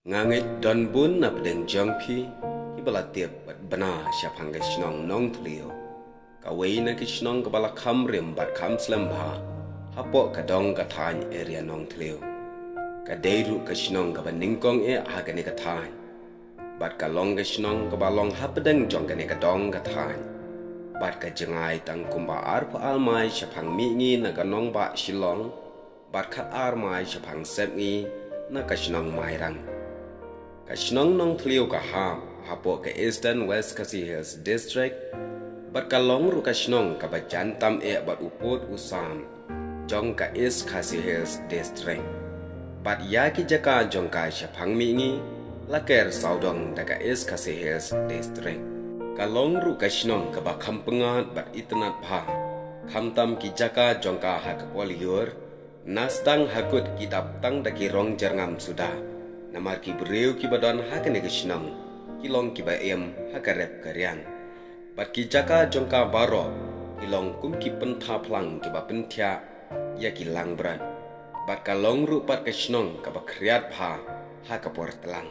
Ngangit don bun na pedeng jongpi ibala tiap bat bana syapang ke shnong nong tlio kawai na ke shnong ke bala kham rim bat kham slembha hapo ka dong ka thany area nong tlio ka deiru ka shnong ka baningkong ha ka ne ka thany bat ka long ka shnong ka balong hapedeng jong ka ne ka dong ka thany bat ka jengai tang kumba arpa almai syapang mi ngi na ka nong ba shilong bat khat armai syapang sep ngi na ka shnong mai rang ka shnong nong tlio ka hapo ka Eastern West Khasi Hills District bat ka long ru ka shnong ka ba jantam bat uput usam jong ka East Khasi Hills District bat ya ki jaka jong ka syapang mi ngi laker saudong da ka East Khasi Hills District ka long ru ka shnong ka ba kampengat bat itnat pha kamtam ki jaka jong ka ha ka poliur nasdang hakut kitab tang da ki rong jarngam sudah namar ki breu ki badon hakane ke shnong ki long ki ba em hakarep karyang bat ki jaka jongka baro ki long kum ki pentha plang ki ba penthya ya ki lang bran bat ka long ru pat ke shnong ka ba khriat pha ha ka por tlang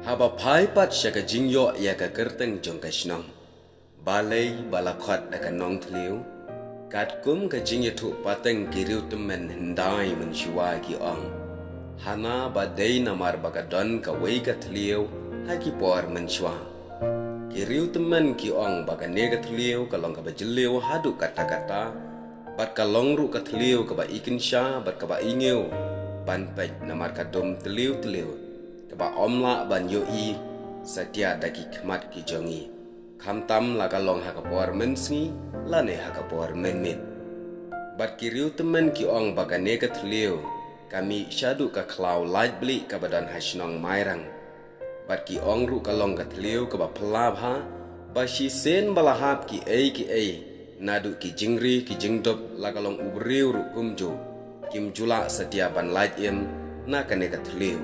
ha ba phai pat shaka jingyo ya ka kerteng jongka shnong balai bala khat da ka nong thliu kat kum ka jingye thu pateng kiriu temen hendai menshua ki ong hana ba dei namar baga don ka wei ka thliu ha ki por menshua kiriu temen ki ong baga ne ka thliu ka long ka ba jliu hadu kata kata bat ka long ru ka thliu ka ba ikin sha bat ka ba ingeu ban pet namar ka dom thliu ka ba omla ban yo i satia daki khmat ki jongi khamtam la ka long ha ka por mensngi lane ha ka por menmit bat kiriu temen ki ong baga ne ka thliu kami shadu ka klau light bli ka badan hashnong mairang bat ki ong ru ka long ka thliu ka ba phlab ha ba shi sen balahap ki ei nadu ki jingri ki jingdop la ka long ubriu ru kumju kim jula sadia ban light em na ka ne ka thliu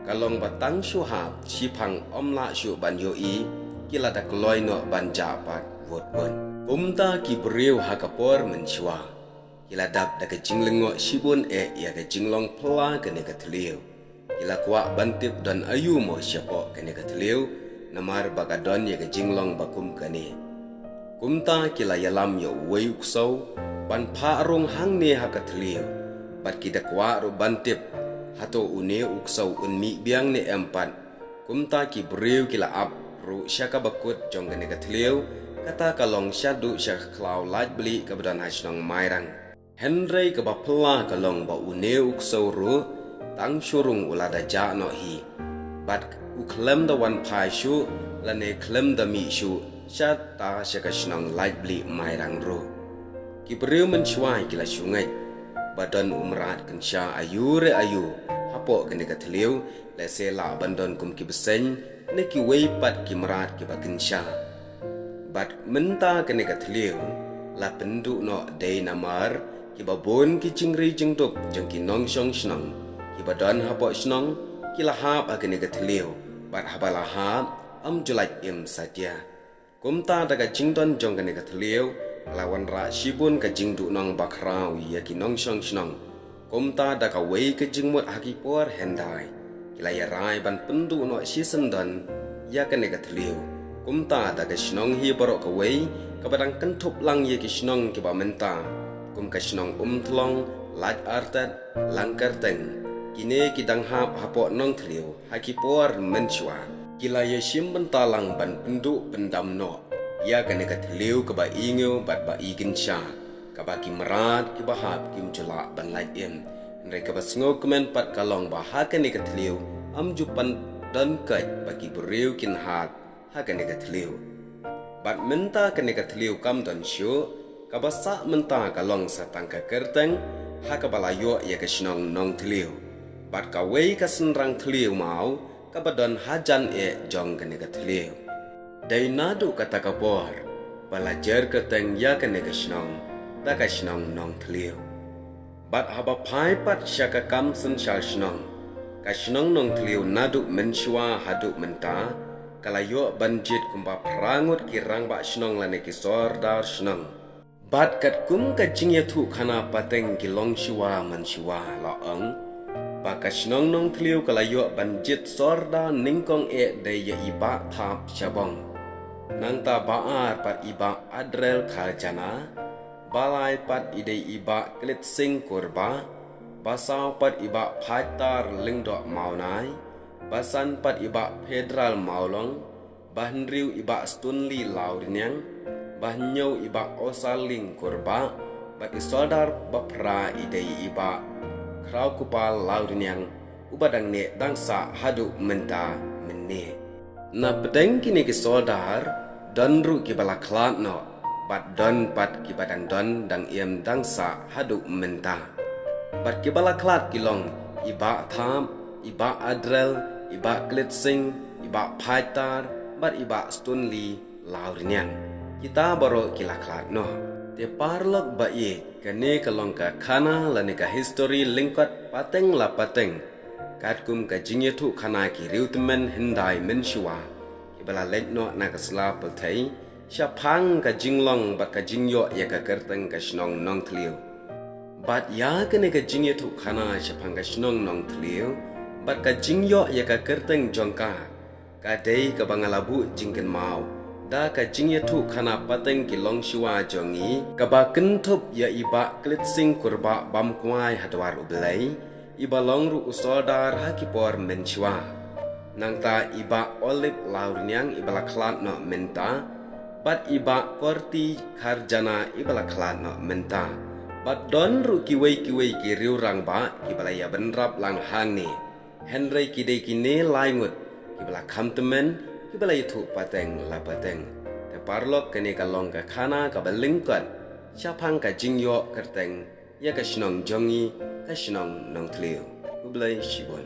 ka long batang shu hap chipang omla shu ban yo i kila da kloi no ban japat vot won umta ki breu ha ka por menchwa kila dap da ka jinglengo shibun ya ka jinglong pla ka ne ka thliu kila kwa bantip don ayu mo syapo ka ne ka thliu namar baka don ya ka jinglong bakum ka ne kumta kila yalam yo wei uksau ban pha rong hang ne ha ka thliu bat ki da kwa ro bantip hato une uksau unmi biang ne empat kumta ki breu kila ap ru syaka bakut jong ka ne ka thliu kata kalong syadu syak klau light beli ka badan hasnong mairang Henry ka bapla kalong ba une uksau ru tang shurung ulada ja no hi bat uklem da wan pai shu lane klem da mi shu syat ta syaka shnong light beli mairang ru ki breu menchwai kila shungai badan umrat kensha ayu hapo kene ka thliu le se la bandon kum ki besen ne ki wei pat ki marat ki ba kensha bat menta kene ka thliu la pendu no dei namar ki ba bon ki jingri jingduk jeng ki nong shong shnong ki ba don hapo shnong ki la hap kene ka thliu bat habala hap am julai im satia kumta daga jingdon jong kene ka thliu lawan ra shibun ka jingdu nong bakrau ya ki nong shong shnong kumta daga wei ka jingmut haki por hendai ki la ya rai ban pendu no shisendon ya kene ka thliu kumta daga shnong hi borok ka wei ka badang kentup lang ye ki shnong ki ba menta kum ka shnong thlong lat artat langkar teng kine ki dang hap hapo nong thliu haki por menchwa kila ye shim bentalang ban pendu pendam no ya kane ka thliu ka ba ingeu bat ba igin sha ka ba ki marat ki ba hap kim chula ban lai em nre ka ba sngo kemen pat kalong ba ha kane ka thliu am jupan dan kai ba ki breu kin hat ha kane ka thliu bat menta kane ka thliu kam don shu ka ba sa menta ka long sa tang ka kerteng ha ka bala yo ya ka shnong nong thliu bat ka wei ka senrang thliu mau ka ba don hajan jong kane ka thliu dai nadu kata ka por balajar kerteng ya kane ka shnong da ka shnong nong thliu bat haba phai pat syaka kam sen shal shnong ka shnong nong thliu nadu menshwa hadu menta kalayo banjit kumba prangut kirang ba shnong lane ki sordar shnong bat kat kum ka jingya thu khana pateng ki long shiwa man shiwa la ong bakas nong tliu kalayo banjit sorda ningkong de ya iba thap chabong nang ta baar pat iba adrel kharjana balai pat ide iba klit sing kurba basau pat iba phaitar lingdo maunai basan pat iba federal maulong bahnriu iba stunli laurnyang bahnyau iba osaling kurba bat isoldar bapra ide iba krau kupal laudin yang ubadang ne dangsa hadu menta menne na bedeng kini ke soldar don ru ki bala klat no bat don pat ki badang don dang iem dangsa hadu menta bat ki bala klat kilong iba tham iba adrel iba klitsing iba phaitar bat iba stunli laudin yang kita baru kila klat no te parlok ba ye kane kalong ka khana lane ka history lingkat pateng la pateng katkum ka jingyetu khana ki reutmen hindai menshwa ibala letno na ka sla pelthai shaphang ka jinglong ba ka jingyo ya ka kerteng ka shnong nong tliu bat ya kane ka jingyetu khana shaphang ka shnong nong tliu bat ka jingyo ya ka kerteng jongka ka dei ka bangalabu jingken mau da ka jingyetu khana pateng ki long shiwa jongi ka ba kentup ya iba klitsing kurba bam kwai hadwar ublai iba long ru usoldar hakipor menshwa nang ta iba olip laurnyang ibala klat no menta bat iba korti kharjana ibala klat no menta bat don ru kiwei ki riurang ba ibala ya benrap lang hang ni henry kidei kine laingut ibala kamtemen ibala itu pateng la pateng te parlok kene kalong ka khana ka balingkat syapang ka jingyo kerteng ya ka shnong jongi ka shnong nong tliu ublai shibon